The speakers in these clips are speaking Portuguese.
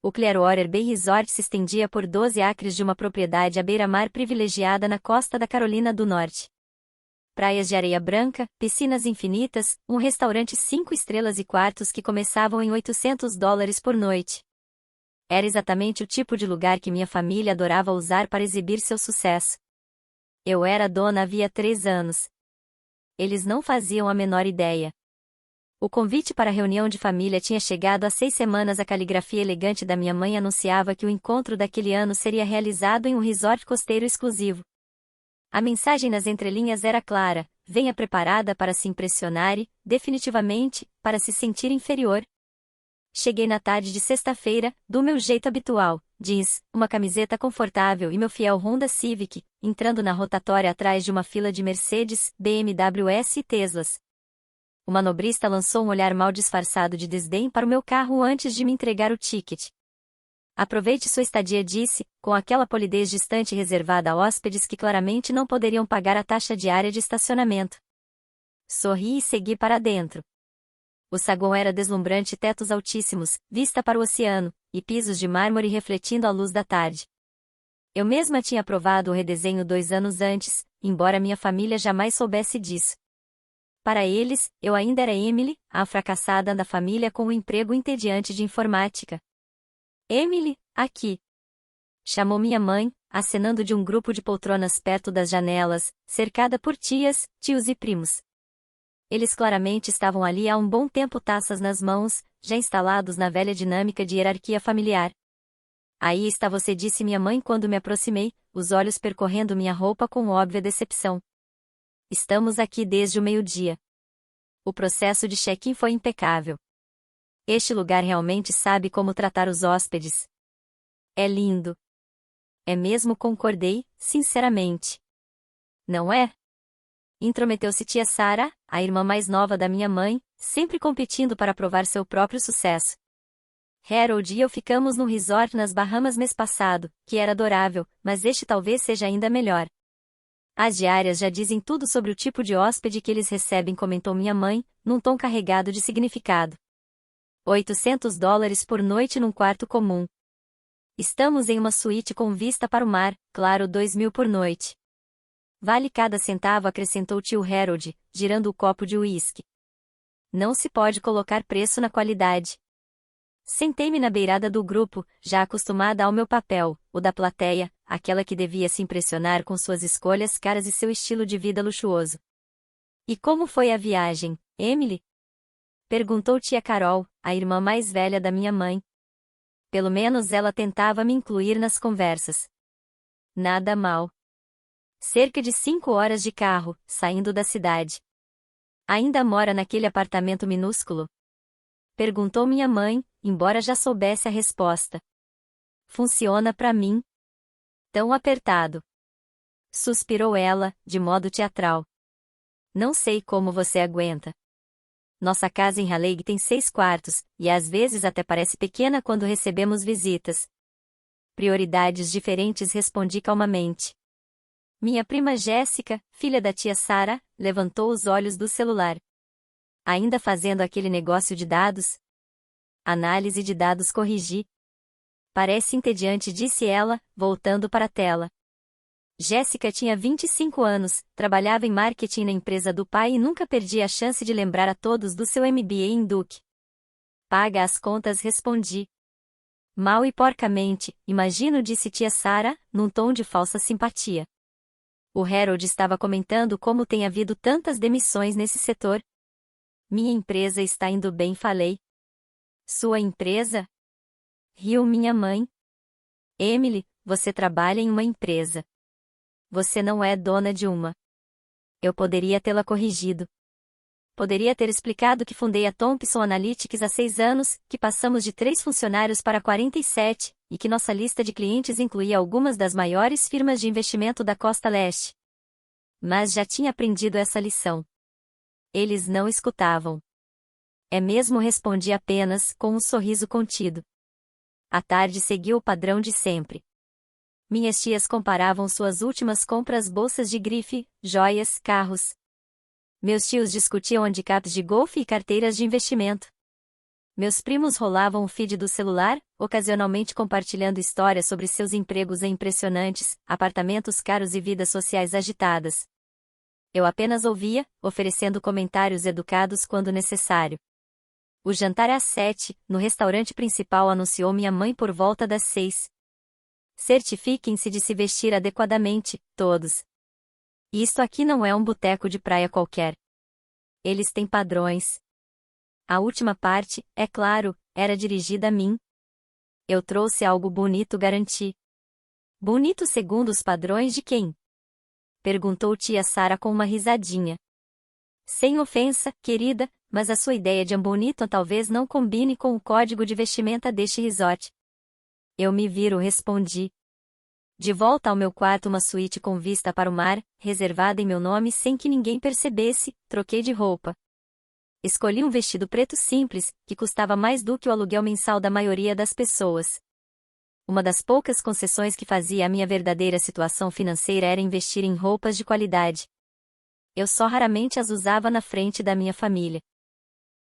O Clearwater Bay Resort se estendia por 12 acres de uma propriedade à beira-mar privilegiada na costa da Carolina do Norte. Praias de areia branca, piscinas infinitas, um restaurante 5 estrelas e quartos que começavam em $800 por noite. Era exatamente o tipo de lugar que minha família adorava usar para exibir seu sucesso. Eu era dona havia 3 anos. Eles não faziam a menor ideia. O convite para a reunião de família tinha chegado há 6 semanas. A caligrafia elegante da minha mãe anunciava que o encontro daquele ano seria realizado em um resort costeiro exclusivo. A mensagem nas entrelinhas era clara: venha preparada para se impressionar e, definitivamente, para se sentir inferior. Cheguei na tarde de sexta-feira, do meu jeito habitual, jeans, uma camiseta confortável e meu fiel Honda Civic, entrando na rotatória atrás de uma fila de Mercedes, BMWs e Teslas. O manobrista lançou um olhar mal disfarçado de desdém para o meu carro antes de me entregar o ticket. Aproveite sua estadia, disse, com aquela polidez distante reservada a hóspedes que claramente não poderiam pagar a taxa diária de estacionamento. Sorri e segui para dentro. O saguão era deslumbrante, tetos altíssimos, vista para o oceano, e pisos de mármore refletindo a luz da tarde. Eu mesma tinha aprovado o redesenho 2 anos antes, embora minha família jamais soubesse disso. Para eles, eu ainda era Emily, a fracassada da família com um emprego entediante de informática. Emily, aqui! Chamou minha mãe, acenando de um grupo de poltronas perto das janelas, cercada por tias, tios e primos. Eles claramente estavam ali há um bom tempo, taças nas mãos, já instalados na velha dinâmica de hierarquia familiar. Aí está você, disse minha mãe quando me aproximei, os olhos percorrendo minha roupa com óbvia decepção. Estamos aqui desde o meio-dia. O processo de check-in foi impecável. Este lugar realmente sabe como tratar os hóspedes. É lindo. É mesmo, concordei, sinceramente. Não é? Intrometeu-se tia Sarah, a irmã mais nova da minha mãe, sempre competindo para provar seu próprio sucesso. Harold e eu ficamos num resort nas Bahamas mês passado, que era adorável, mas este talvez seja ainda melhor. As diárias já dizem tudo sobre o tipo de hóspede que eles recebem, comentou minha mãe, num tom carregado de significado. $800 por noite num quarto comum. Estamos em uma suíte com vista para o mar, claro, 2.000 por noite. Vale cada centavo, acrescentou tio Harold, girando o copo de uísque. Não se pode colocar preço na qualidade. Sentei-me na beirada do grupo, já acostumada ao meu papel, o da plateia, aquela que devia se impressionar com suas escolhas caras e seu estilo de vida luxuoso. E como foi a viagem, Emily? Perguntou tia Carol, a irmã mais velha da minha mãe. Pelo menos ela tentava me incluir nas conversas. Nada mal. Cerca de 5 horas de carro, saindo da cidade. Ainda mora naquele apartamento minúsculo? Perguntou minha mãe, embora já soubesse a resposta. Funciona pra mim. Tão apertado. Suspirou ela, de modo teatral. Não sei como você aguenta. Nossa casa em Raleigh tem 6 quartos, e às vezes até parece pequena quando recebemos visitas. Prioridades diferentes, respondi calmamente. Minha prima Jéssica, filha da tia Sarah, levantou os olhos do celular. Ainda fazendo aquele negócio de dados? Análise de dados, corrigi. Parece entediante, disse ela, voltando para a tela. Jéssica tinha 25 anos, trabalhava em marketing na empresa do pai e nunca perdia a chance de lembrar a todos do seu MBA em Duke. Paga as contas, respondi. Mal e porcamente, imagino, disse tia Sarah, num tom de falsa simpatia. O Harold estava comentando como tem havido tantas demissões nesse setor. Minha empresa está indo bem, falei. Sua empresa? Riu minha mãe. Emily, você trabalha em uma empresa. Você não é dona de uma. Eu poderia tê-la corrigido. Poderia ter explicado que fundei a Thompson Analytics há 6 anos, que passamos de 3 funcionários para 47, e que nossa lista de clientes incluía algumas das maiores firmas de investimento da Costa Leste. Mas já tinha aprendido essa lição. Eles não escutavam. É mesmo, respondi apenas, com um sorriso contido. A tarde seguiu o padrão de sempre. Minhas tias comparavam suas últimas compras, bolsas de grife, joias, carros. Meus tios discutiam handicaps de golfe e carteiras de investimento. Meus primos rolavam o feed do celular, ocasionalmente compartilhando histórias sobre seus empregos impressionantes, apartamentos caros e vidas sociais agitadas. Eu apenas ouvia, oferecendo comentários educados quando necessário. O jantar às 7, no restaurante principal, anunciou minha mãe por volta das 6. Certifiquem-se de se vestir adequadamente, todos. Isto aqui não é um boteco de praia qualquer. Eles têm padrões. A última parte, é claro, era dirigida a mim. Eu trouxe algo bonito, garanti. Bonito segundo os padrões de quem? Perguntou tia Sara com uma risadinha. Sem ofensa, querida, mas a sua ideia de bonito talvez não combine com o código de vestimenta deste resort. Eu me viro, respondi. De volta ao meu quarto, uma suíte com vista para o mar, reservada em meu nome sem que ninguém percebesse, troquei de roupa. Escolhi um vestido preto simples, que custava mais do que o aluguel mensal da maioria das pessoas. Uma das poucas concessões que fazia à minha verdadeira situação financeira era investir em roupas de qualidade. Eu só raramente as usava na frente da minha família.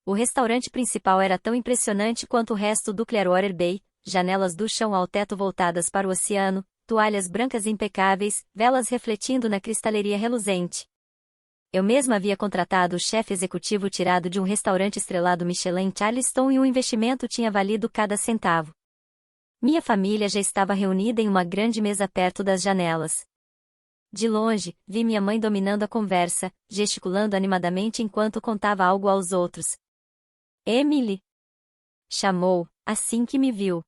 O restaurante principal era tão impressionante quanto o resto do Clearwater Bay, janelas do chão ao teto voltadas para o oceano, toalhas brancas impecáveis, velas refletindo na cristaleria reluzente. Eu mesma havia contratado o chefe executivo tirado de um restaurante estrelado Michelin Charleston e o investimento tinha valido cada centavo. Minha família já estava reunida em uma grande mesa perto das janelas. De longe, vi minha mãe dominando a conversa, gesticulando animadamente enquanto contava algo aos outros. Emily! Chamou, assim que me viu.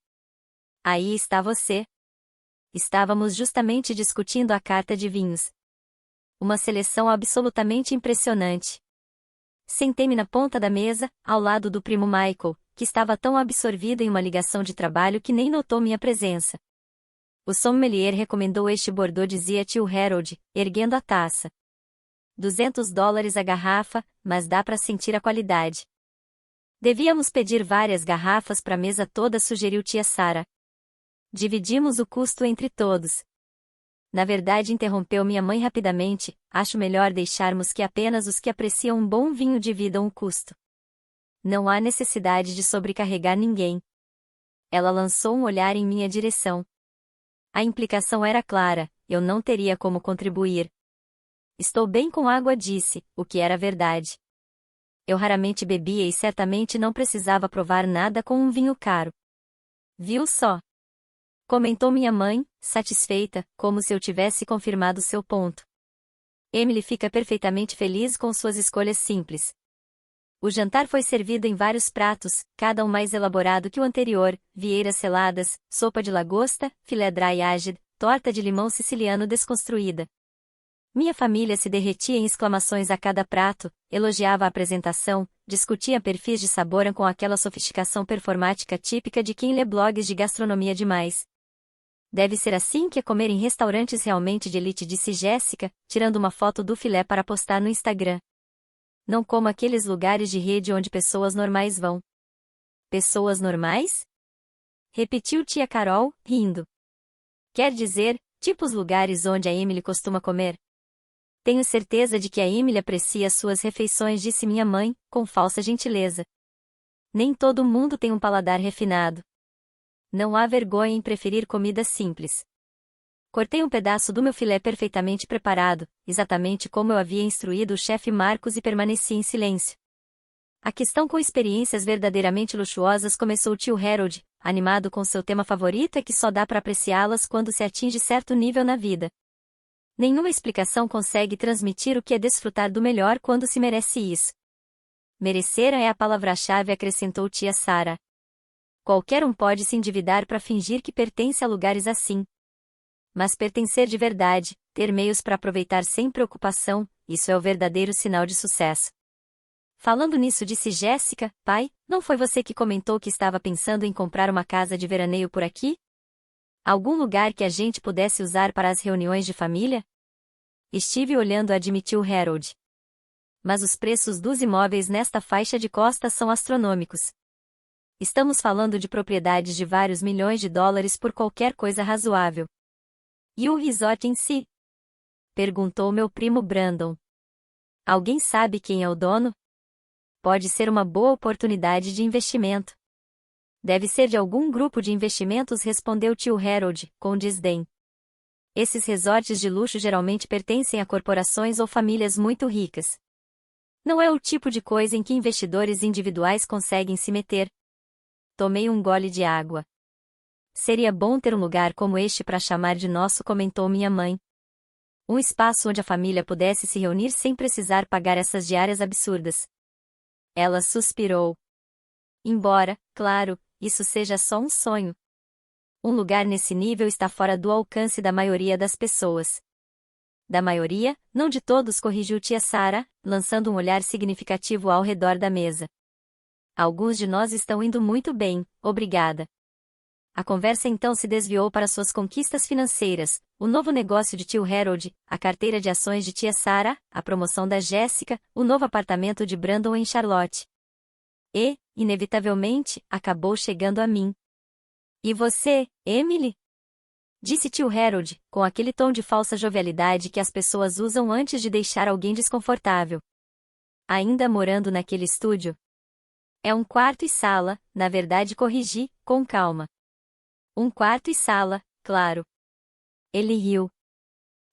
Aí está você. Estávamos justamente discutindo a carta de vinhos. Uma seleção absolutamente impressionante. Sentei-me na ponta da mesa, ao lado do primo Michael, que estava tão absorvido em uma ligação de trabalho que nem notou minha presença. O sommelier recomendou este Bordeaux, dizia tio Harold, erguendo a taça. $200 a garrafa, mas dá para sentir a qualidade. Devíamos pedir várias garrafas para a mesa toda, sugeriu tia Sara. Dividimos o custo entre todos. Na verdade, interrompeu minha mãe rapidamente, acho melhor deixarmos que apenas os que apreciam um bom vinho dividam o custo. Não há necessidade de sobrecarregar ninguém. Ela lançou um olhar em minha direção. A implicação era clara, eu não teria como contribuir. Estou bem com água, disse, o que era verdade. Eu raramente bebia e certamente não precisava provar nada com um vinho caro. Viu só? Comentou minha mãe, satisfeita, como se eu tivesse confirmado seu ponto. Emily fica perfeitamente feliz com suas escolhas simples. O jantar foi servido em vários pratos, cada um mais elaborado que o anterior, vieiras seladas, sopa de lagosta, filé dry aged, torta de limão siciliano desconstruída. Minha família se derretia em exclamações a cada prato, elogiava a apresentação, discutia perfis de sabor com aquela sofisticação performática típica de quem lê blogs de gastronomia demais. Deve ser assim que é comer em restaurantes realmente de elite, disse Jéssica, tirando uma foto do filé para postar no Instagram. Não como aqueles lugares de rede onde pessoas normais vão. Pessoas normais? Repetiu tia Carol, rindo. Quer dizer, tipo os lugares onde a Emily costuma comer? Tenho certeza de que a Emily aprecia suas refeições, disse minha mãe, com falsa gentileza. Nem todo mundo tem um paladar refinado. Não há vergonha em preferir comida simples. Cortei um pedaço do meu filé perfeitamente preparado, exatamente como eu havia instruído o chefe Marcos, e permaneci em silêncio. A questão com experiências verdadeiramente luxuosas, começou o tio Harold, animado com seu tema favorito, é que só dá para apreciá-las quando se atinge certo nível na vida. Nenhuma explicação consegue transmitir o que é desfrutar do melhor quando se merece isso. Merecer é a palavra-chave, acrescentou tia Sara. Qualquer um pode se endividar para fingir que pertence a lugares assim. Mas pertencer de verdade, ter meios para aproveitar sem preocupação, isso é o verdadeiro sinal de sucesso. Falando nisso, disse Jéssica, pai, não foi você que comentou que estava pensando em comprar uma casa de veraneio por aqui? Algum lugar que a gente pudesse usar para as reuniões de família? Estive olhando, admitiu Harold. Mas os preços dos imóveis nesta faixa de costa são astronômicos. Estamos falando de propriedades de vários milhões de dólares por qualquer coisa razoável. E o resort em si? Perguntou meu primo Brandon. Alguém sabe quem é o dono? Pode ser uma boa oportunidade de investimento. Deve ser de algum grupo de investimentos, respondeu tio Harold, com desdém. Esses resorts de luxo geralmente pertencem a corporações ou famílias muito ricas. Não é o tipo de coisa em que investidores individuais conseguem se meter. Tomei um gole de água. Seria bom ter um lugar como este para chamar de nosso, comentou minha mãe. Um espaço onde a família pudesse se reunir sem precisar pagar essas diárias absurdas. Ela suspirou. Embora, claro, isso seja só um sonho. Um lugar nesse nível está fora do alcance da maioria das pessoas. Da maioria, não de todos, corrigiu tia Sara, lançando um olhar significativo ao redor da mesa. Alguns de nós estão indo muito bem, obrigada. A conversa então se desviou para suas conquistas financeiras, o novo negócio de tio Harold, a carteira de ações de tia Sara, a promoção da Jéssica, o novo apartamento de Brandon em Charlotte. E, inevitavelmente, acabou chegando a mim. E você, Emily? Disse tio Harold, com aquele tom de falsa jovialidade que as pessoas usam antes de deixar alguém desconfortável. Ainda morando naquele estúdio? É um quarto e sala, na verdade, corrigi, com calma. Um quarto e sala, claro. Ele riu.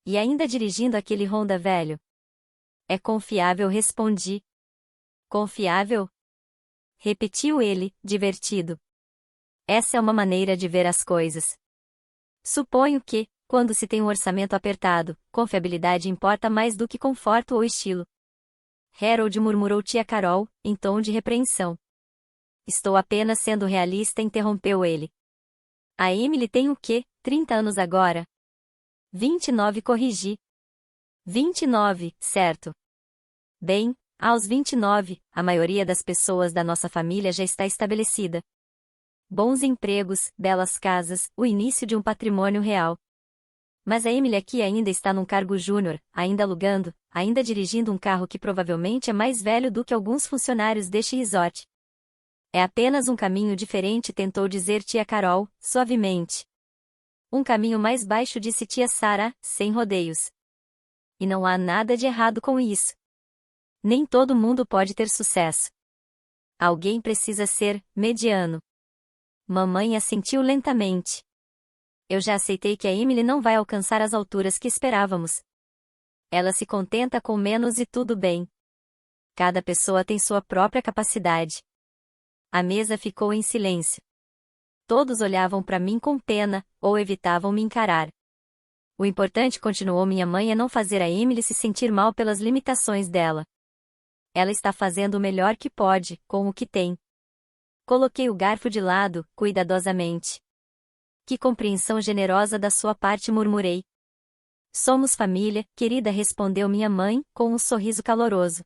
E ainda dirigindo aquele Honda velho? É confiável, respondi. Confiável? Repetiu ele, divertido. Essa é uma maneira de ver as coisas. Suponho que, quando se tem um orçamento apertado, confiabilidade importa mais do que conforto ou estilo. Harold, murmurou tia Carol, em tom de repreensão. Estou apenas sendo realista, interrompeu ele. A Emily tem o quê? 30 anos agora? 29, corrigi. 29, certo. Bem, aos 29, a maioria das pessoas da nossa família já está estabelecida. Bons empregos, belas casas, o início de um patrimônio real. Mas a Emily aqui ainda está num cargo júnior, ainda alugando, ainda dirigindo um carro que provavelmente é mais velho do que alguns funcionários deste resort. É apenas um caminho diferente, tentou dizer tia Carol, suavemente. Um caminho mais baixo, disse tia Sara, sem rodeios. E não há nada de errado com isso. Nem todo mundo pode ter sucesso. Alguém precisa ser mediano. Mamãe assentiu lentamente. Eu já aceitei que a Emily não vai alcançar as alturas que esperávamos. Ela se contenta com menos e tudo bem. Cada pessoa tem sua própria capacidade. A mesa ficou em silêncio. Todos olhavam para mim com pena, ou evitavam me encarar. O importante, continuou minha mãe, é não fazer a Emily se sentir mal pelas limitações dela. Ela está fazendo o melhor que pode, com o que tem. Coloquei o garfo de lado, cuidadosamente. Que compreensão generosa da sua parte, murmurei. Somos família, querida, respondeu minha mãe, com um sorriso caloroso.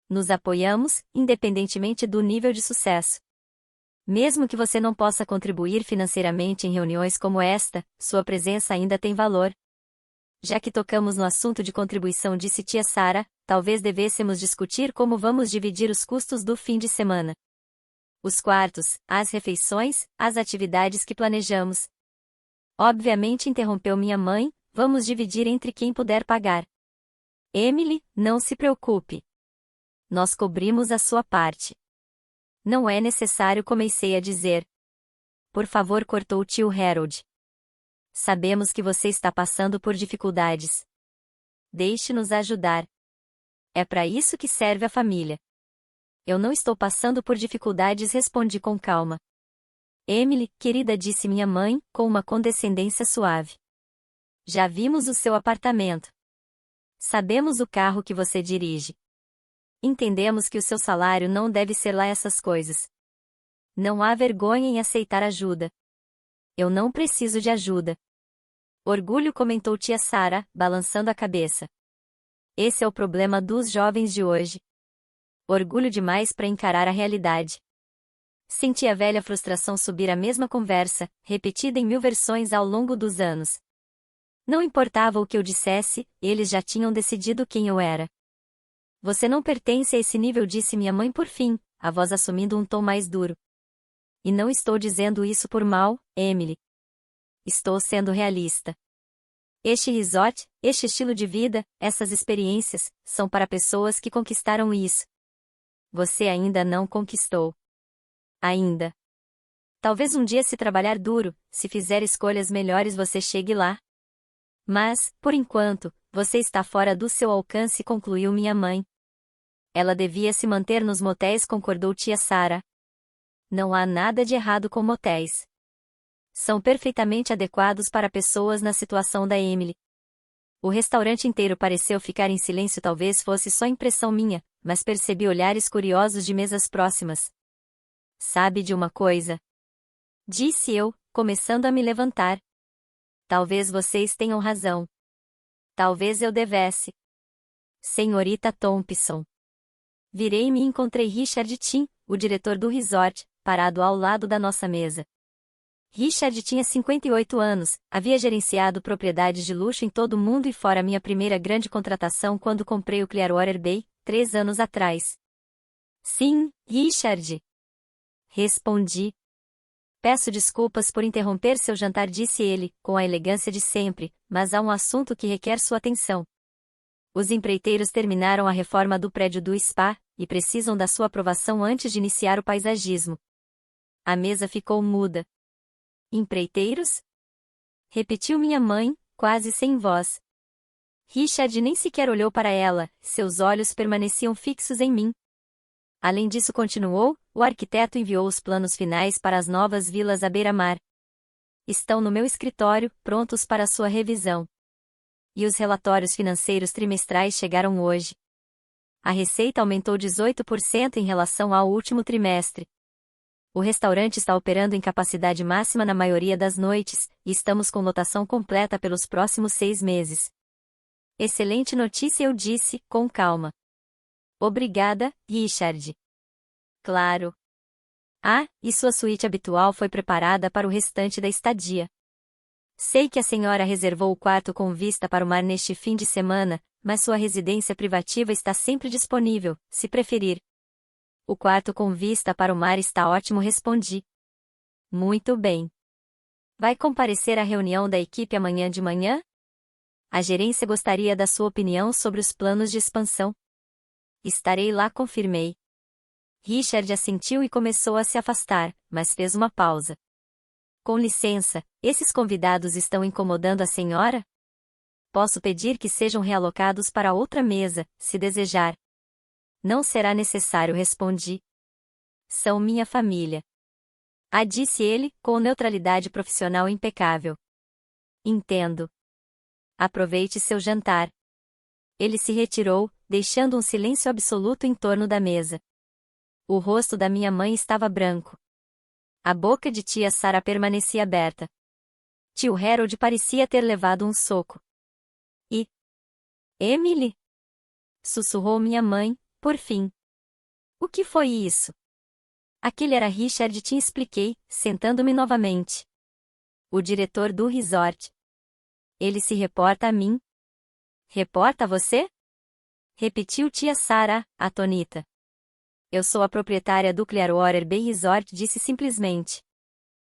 Nos apoiamos, independentemente do nível de sucesso. Mesmo que você não possa contribuir financeiramente em reuniões como esta, sua presença ainda tem valor. Já que tocamos no assunto de contribuição, disse tia Sara, talvez devêssemos discutir como vamos dividir os custos do fim de semana. Os quartos, as refeições, as atividades que planejamos. Obviamente, interrompeu minha mãe, vamos dividir entre quem puder pagar. Emily, não se preocupe. Nós cobrimos a sua parte. Não é necessário, comecei a dizer. Por favor, cortou tio Harold. Sabemos que você está passando por dificuldades. Deixe-nos ajudar. É para isso que serve a família. Eu não estou passando por dificuldades, respondi com calma. Emily, querida, disse minha mãe, com uma condescendência suave. Já vimos o seu apartamento. Sabemos o carro que você dirige. Entendemos que o seu salário não deve ser lá essas coisas. Não há vergonha em aceitar ajuda. Eu não preciso de ajuda. Orgulho, comentou tia Sara, balançando a cabeça. Esse é o problema dos jovens de hoje. Orgulho demais para encarar a realidade. Senti a velha frustração subir, a mesma conversa, repetida em 1000 versões ao longo dos anos. Não importava o que eu dissesse, eles já tinham decidido quem eu era. Você não pertence a esse nível, disse minha mãe por fim, a voz assumindo um tom mais duro. E não estou dizendo isso por mal, Emily. Estou sendo realista. Este resort, este estilo de vida, essas experiências, são para pessoas que conquistaram isso. você ainda não conquistou. Ainda. Talvez um dia, se trabalhar duro, se fizer escolhas melhores, você chegue lá. Mas, por enquanto, você está fora do seu alcance, concluiu minha mãe. Ela devia se manter nos motéis, concordou tia Sarah. Não há nada de errado com motéis. São perfeitamente adequados para pessoas na situação da Emily. O restaurante inteiro pareceu ficar em silêncio, talvez fosse só impressão minha, mas percebi olhares curiosos de mesas próximas. Sabe de uma coisa? Disse eu, começando a me levantar. Talvez vocês tenham razão. Talvez eu devesse. Senhorita Thompson. Virei-me e encontrei Richard Tim, o diretor do resort, parado ao lado da nossa mesa. Richard tinha 58 anos, havia gerenciado propriedades de luxo em todo o mundo e fora minha primeira grande contratação quando comprei o Clearwater Bay, 3 anos atrás. Sim, Richard. Respondi. Peço desculpas por interromper seu jantar, disse ele, com a elegância de sempre, mas há um assunto que requer sua atenção. Os empreiteiros terminaram a reforma do prédio do spa, e precisam da sua aprovação antes de iniciar o paisagismo. A mesa ficou muda. Empreiteiros? Repetiu minha mãe, quase sem voz. Richard nem sequer olhou para ela, seus olhos permaneciam fixos em mim. Além disso, continuou, o arquiteto enviou os planos finais para as novas vilas à beira-mar. Estão no meu escritório, prontos para sua revisão. E os relatórios financeiros trimestrais chegaram hoje. A receita aumentou 18% em relação ao último trimestre. O restaurante está operando em capacidade máxima na maioria das noites, e estamos com lotação completa pelos próximos 6 meses. Excelente notícia, eu disse, com calma. Obrigada, Richard. Claro. Ah, e sua suíte habitual foi preparada para o restante da estadia. Sei que a senhora reservou o quarto com vista para o mar neste fim de semana, mas sua residência privativa está sempre disponível, se preferir. O quarto com vista para o mar está ótimo, respondi. Muito bem. Vai comparecer à reunião da equipe amanhã de manhã? A gerência gostaria da sua opinião sobre os planos de expansão. Estarei lá, confirmei. Richard assentiu e começou a se afastar, mas fez uma pausa. Com licença, esses convidados estão incomodando a senhora? Posso pedir que sejam realocados para outra mesa, se desejar. Não será necessário, respondi. São minha família. Ah, disse ele, com neutralidade profissional impecável. Entendo. Aproveite seu jantar. Ele se retirou, deixando um silêncio absoluto em torno da mesa. O rosto da minha mãe estava branco. A boca de tia Sarah permanecia aberta. Tio Harold parecia ter levado um soco. E... Emily? Sussurrou minha mãe, por fim. O que foi isso? Aquele era Richard, te expliquei, sentando-me novamente. O diretor do resort. Ele se reporta a mim. Reporta a você? Repetiu tia Sarah, atônita. Eu sou a proprietária do Clearwater Bay Resort, disse simplesmente.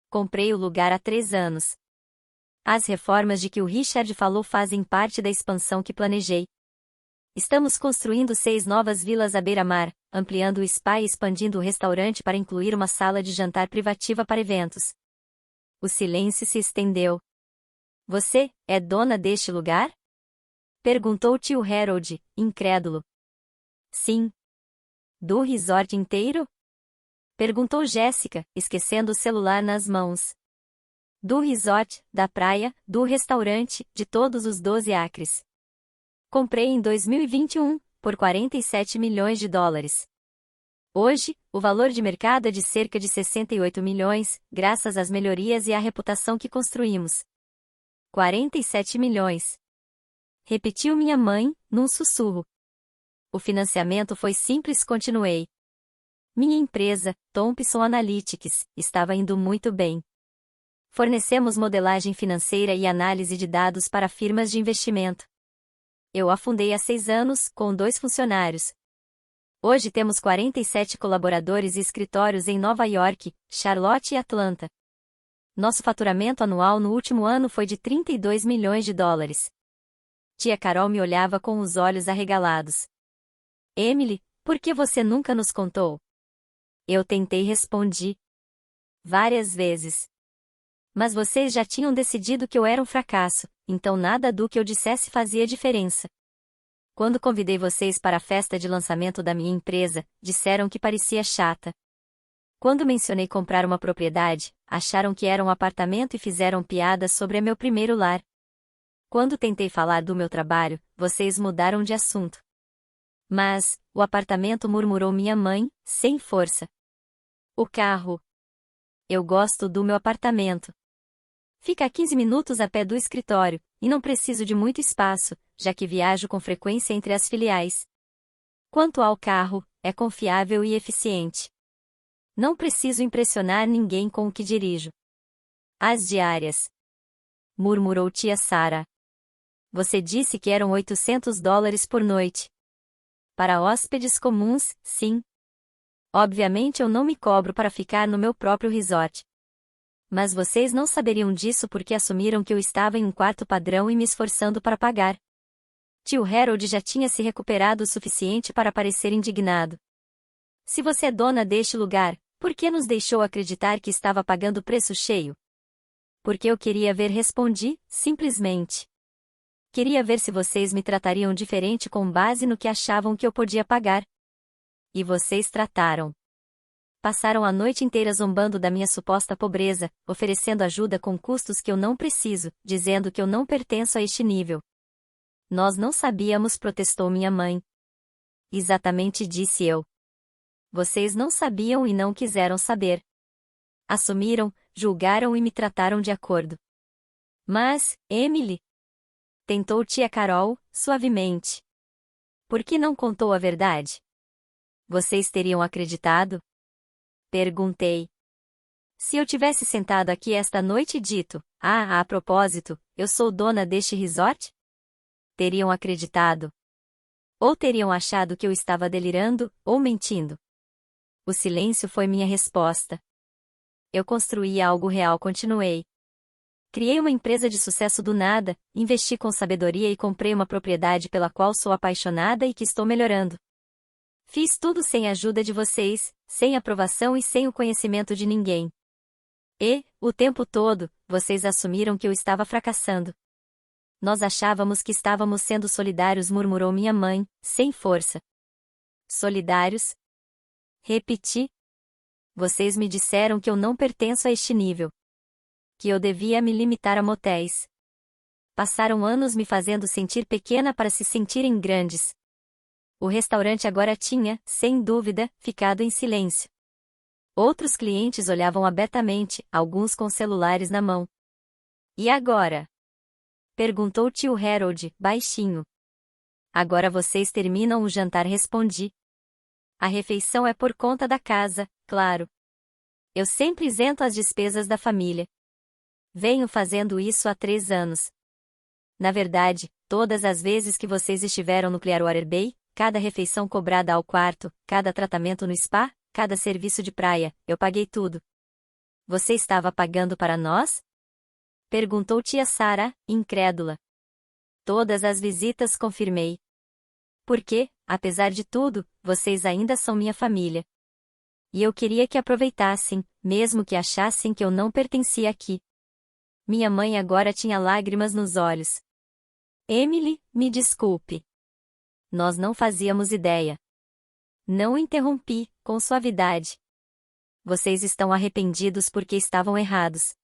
Comprei o lugar há 3 anos. As reformas de que o Richard falou fazem parte da expansão que planejei. Estamos construindo 6 novas vilas à beira-mar, ampliando o spa e expandindo o restaurante para incluir uma sala de jantar privativa para eventos. O silêncio se estendeu. Você é dona deste lugar? Perguntou tio Harold, incrédulo. Sim. Do resort inteiro? Perguntou Jéssica, esquecendo o celular nas mãos. Do resort, da praia, do restaurante, de todos os 12 acres. Comprei em 2021, por 47 milhões de dólares. Hoje, o valor de mercado é de cerca de 68 milhões, graças às melhorias e à reputação que construímos. 47 milhões. Repetiu minha mãe, num sussurro. O financiamento foi simples, continuei. Minha empresa, Thompson Analytics, estava indo muito bem. Fornecemos modelagem financeira e análise de dados para firmas de investimento. Eu a fundei há 6 anos, com 2 funcionários. Hoje temos 47 colaboradores e escritórios em Nova York, Charlotte e Atlanta. Nosso faturamento anual no último ano foi de 32 milhões de dólares. Tia Carol me olhava com os olhos arregalados. Emily, Por que você nunca nos contou? Eu tentei respondi. Várias vezes. Mas vocês já tinham decidido que eu era um fracasso, então nada do que eu dissesse fazia diferença. Quando convidei vocês para a festa de lançamento da minha empresa, disseram que parecia chata. Quando mencionei comprar uma propriedade, acharam que era um apartamento e fizeram piadas sobre meu primeiro lar. Quando tentei falar do meu trabalho, vocês mudaram de assunto. Mas, o apartamento, murmurou minha mãe, sem força. O carro. Eu gosto do meu apartamento. Fica a 15 minutos a pé do escritório, e não preciso de muito espaço, já que viajo com frequência entre as filiais. Quanto ao carro, é confiável e eficiente. Não preciso impressionar ninguém com o que dirijo. As diárias. Murmurou tia Sara. Você disse que eram $800 por noite. Para hóspedes comuns, sim. Obviamente eu não me cobro para ficar no meu próprio resort. Mas vocês não saberiam disso porque assumiram que eu estava em um quarto padrão e me esforçando para pagar. Tio Harold já tinha se recuperado o suficiente para parecer indignado. Se você é dona deste lugar, por que nos deixou acreditar que estava pagando preço cheio? Porque eu queria ver, respondi, simplesmente. Queria ver se vocês me tratariam diferente com base no que achavam que eu podia pagar. E vocês trataram. Passaram a noite inteira zombando da minha suposta pobreza, oferecendo ajuda com custos que eu não preciso, dizendo que eu não pertenço a este nível. Nós não sabíamos, protestou minha mãe. Exatamente, disse eu. Vocês não sabiam e não quiseram saber. Assumiram, julgaram e me trataram de acordo. Mas, Emily, tentou tia Carol, suavemente. Por que não contou a verdade? Vocês teriam acreditado? Perguntei. Se eu tivesse sentado aqui esta noite e dito, a propósito, eu sou dona deste resort? Teriam acreditado. Ou teriam achado que eu estava delirando, ou mentindo. O silêncio foi minha resposta. Eu construí algo real, continuei. Criei uma empresa de sucesso do nada, investi com sabedoria e comprei uma propriedade pela qual sou apaixonada e que estou melhorando. Fiz tudo sem a ajuda de vocês, sem aprovação e sem o conhecimento de ninguém. E, o tempo todo, vocês assumiram que eu estava fracassando. Nós achávamos que estávamos sendo solidários, murmurou minha mãe, sem força. Solidários? Repeti. Vocês me disseram que eu não pertenço a este nível. Que eu devia me limitar a motéis. Passaram anos me fazendo sentir pequena para se sentirem grandes. O restaurante agora tinha, sem dúvida, ficado em silêncio. Outros clientes olhavam abertamente, alguns com celulares na mão. E agora? Perguntou tio Harold, baixinho. Agora vocês terminam o jantar, respondi. A refeição é por conta da casa, claro. Eu sempre isento as despesas da família. Venho fazendo isso há 3 anos. Na verdade, todas as vezes que vocês estiveram no Clearwater Bay, cada refeição cobrada ao quarto, cada tratamento no spa, cada serviço de praia, eu paguei tudo. Você estava pagando para nós? Perguntou tia Sara, incrédula. Todas as visitas, confirmei. Porque, apesar de tudo, vocês ainda são minha família. E eu queria que aproveitassem, mesmo que achassem que eu não pertencia aqui. Minha mãe agora tinha lágrimas nos olhos. Emily, me desculpe. Nós não fazíamos ideia. Não interrompi, com suavidade. Vocês estão arrependidos porque estavam errados.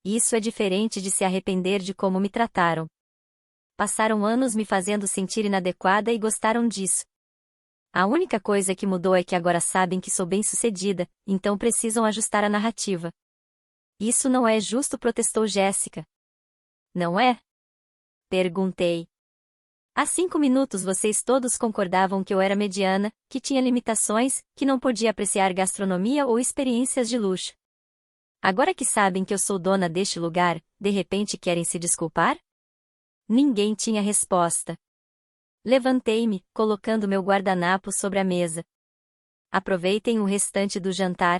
Isso é diferente de se arrepender de como me trataram. Passaram anos me fazendo sentir inadequada e gostaram disso. A única coisa que mudou é que agora sabem que sou bem-sucedida, então precisam ajustar a narrativa. Isso não é justo, protestou Jéssica. Não é? Perguntei. Há 5 minutos vocês todos concordavam que eu era mediana, que tinha limitações, que não podia apreciar gastronomia ou experiências de luxo. Agora que sabem que eu sou dona deste lugar, de repente querem se desculpar? Ninguém tinha resposta. Levantei-me, colocando meu guardanapo sobre a mesa. Aproveitem o restante do jantar.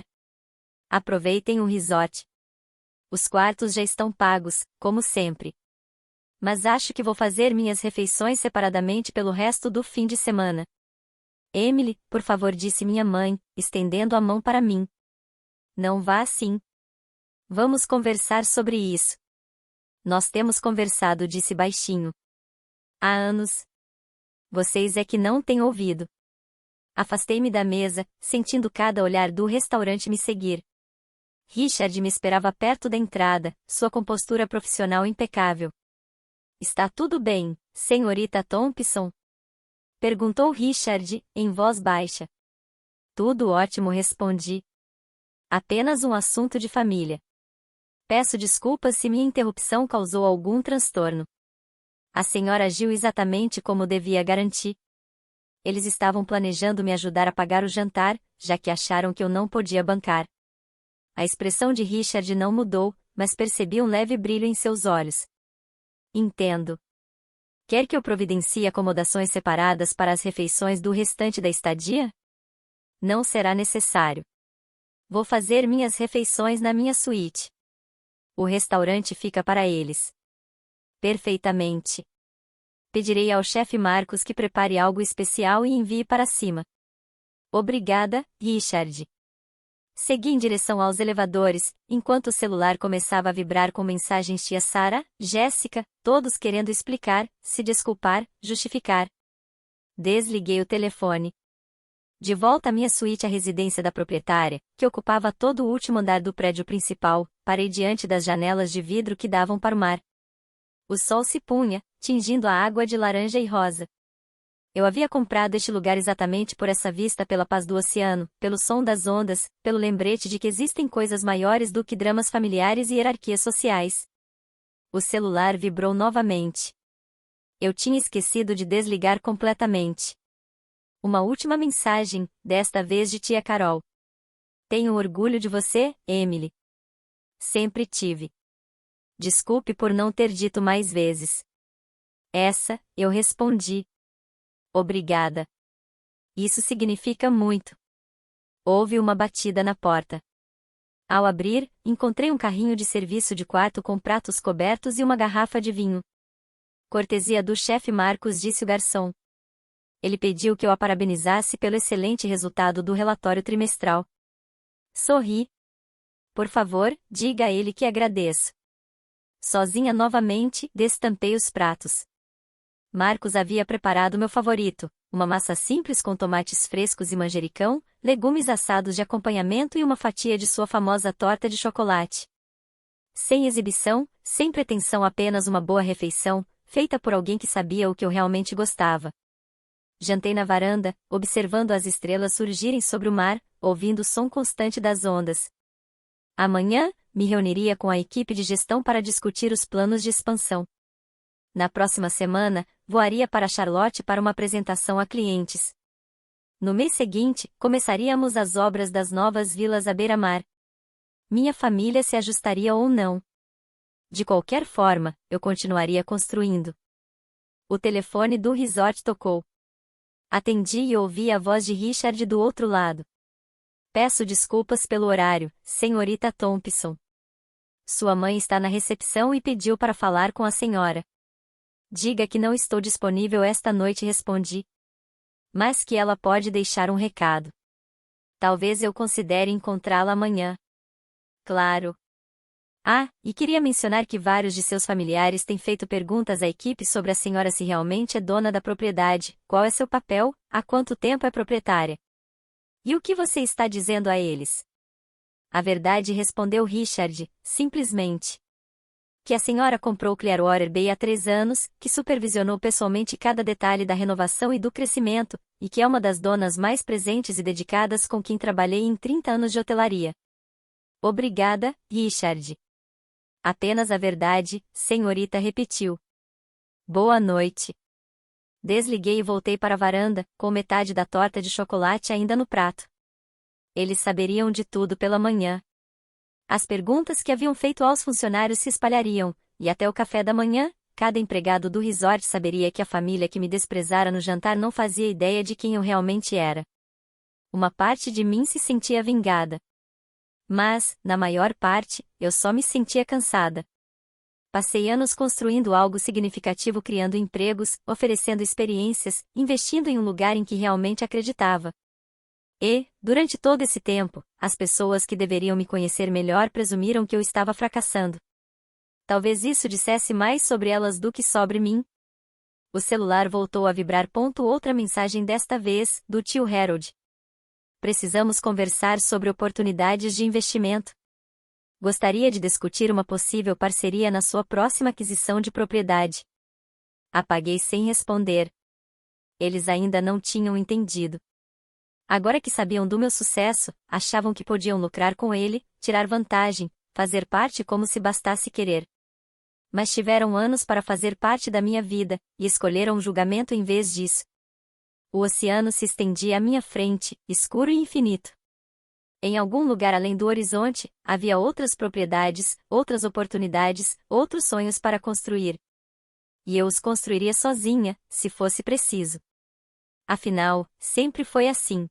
Aproveitem o resort. Os quartos já estão pagos, como sempre. Mas acho que vou fazer minhas refeições separadamente pelo resto do fim de semana. Emily, por favor, disse minha mãe, estendendo a mão para mim. Não vá assim. Vamos conversar sobre isso. Nós temos conversado, disse baixinho. Há anos. Vocês é que não têm ouvido. Afastei-me da mesa, sentindo cada olhar do restaurante me seguir. Richard me esperava perto da entrada, sua compostura profissional impecável. Está tudo bem, senhorita Thompson? Perguntou Richard, em voz baixa. Tudo ótimo, respondi. Apenas um assunto de família. Peço desculpas se minha interrupção causou algum transtorno. A senhora agiu exatamente como devia garantir. Eles estavam planejando me ajudar a pagar o jantar, já que acharam que eu não podia bancar. A expressão de Richard não mudou, mas percebi um leve brilho em seus olhos. Entendo. Quer que eu providencie acomodações separadas para as refeições do restante da estadia? Não será necessário. Vou fazer minhas refeições na minha suíte. O restaurante fica para eles. Perfeitamente. Pedirei ao chefe Marcos que prepare algo especial e envie para cima. Obrigada, Richard. Segui em direção aos elevadores, enquanto o celular começava a vibrar com mensagens tia Sara, Jéssica, todos querendo explicar, se desculpar, justificar. Desliguei o telefone. De volta à minha suíte à residência da proprietária, que ocupava todo o último andar do prédio principal, parei diante das janelas de vidro que davam para o mar. O sol se punha, tingindo a água de laranja e rosa. Eu havia comprado este lugar exatamente por essa vista, pela paz do oceano, pelo som das ondas, pelo lembrete de que existem coisas maiores do que dramas familiares e hierarquias sociais. O celular vibrou novamente. Eu tinha esquecido de desligar completamente. Uma última mensagem, desta vez de tia Carol. Tenho orgulho de você, Emily. Sempre tive. Desculpe por não ter dito mais vezes. Essa, eu respondi. Obrigada. Isso significa muito. Houve uma batida na porta. Ao abrir, encontrei um carrinho de serviço de quarto com pratos cobertos e uma garrafa de vinho. Cortesia do chefe Marcos, disse o garçom. Ele pediu que eu a parabenizasse pelo excelente resultado do relatório trimestral. Sorri. Por favor, diga a ele que agradeço. Sozinha novamente, destampei os pratos. Marcos havia preparado meu favorito, uma massa simples com tomates frescos e manjericão, legumes assados de acompanhamento e uma fatia de sua famosa torta de chocolate. Sem exibição, sem pretensão, apenas uma boa refeição, feita por alguém que sabia o que eu realmente gostava. Jantei na varanda, observando as estrelas surgirem sobre o mar, ouvindo o som constante das ondas. Amanhã, me reuniria com a equipe de gestão para discutir os planos de expansão. Na próxima semana, voaria para Charlotte para uma apresentação a clientes. No mês seguinte, começaríamos as obras das novas vilas à beira-mar. Minha família se ajustaria ou não. De qualquer forma, eu continuaria construindo. O telefone do resort tocou. Atendi e ouvi a voz de Richard do outro lado. Peço desculpas pelo horário, senhorita Thompson. Sua mãe está na recepção e pediu para falar com a senhora. Diga que não estou disponível esta noite, respondi. Mas que ela pode deixar um recado. Talvez eu considere encontrá-la amanhã. Claro. Ah, e queria mencionar que vários de seus familiares têm feito perguntas à equipe sobre a senhora se realmente é dona da propriedade, qual é seu papel, há quanto tempo é proprietária. E o que você está dizendo a eles? A verdade, respondeu Richard, simplesmente. Que a senhora comprou Clearwater Bay há 3 anos, que supervisionou pessoalmente cada detalhe da renovação e do crescimento, e que é uma das donas mais presentes e dedicadas com quem trabalhei em 30 anos de hotelaria. Obrigada, Richard. Apenas a verdade, senhorita, repetiu. Boa noite. Desliguei e voltei para a varanda, com metade da torta de chocolate ainda no prato. Eles saberiam de tudo pela manhã. As perguntas que haviam feito aos funcionários se espalhariam, e até o café da manhã, cada empregado do resort saberia que a família que me desprezara no jantar não fazia ideia de quem eu realmente era. Uma parte de mim se sentia vingada. Mas, na maior parte, eu só me sentia cansada. Passei anos construindo algo significativo, criando empregos, oferecendo experiências, investindo em um lugar em que realmente acreditava. E, durante todo esse tempo, as pessoas que deveriam me conhecer melhor presumiram que eu estava fracassando. Talvez isso dissesse mais sobre elas do que sobre mim. O celular voltou a vibrar. Outra mensagem, desta vez, do tio Harold. Precisamos conversar sobre oportunidades de investimento. Gostaria de discutir uma possível parceria na sua próxima aquisição de propriedade. Apaguei sem responder. Eles ainda não tinham entendido. Agora que sabiam do meu sucesso, achavam que podiam lucrar com ele, tirar vantagem, fazer parte como se bastasse querer. Mas tiveram anos para fazer parte da minha vida, e escolheram o julgamento em vez disso. O oceano se estendia à minha frente, escuro e infinito. Em algum lugar além do horizonte, havia outras propriedades, outras oportunidades, outros sonhos para construir. E eu os construiria sozinha, se fosse preciso. Afinal, sempre foi assim.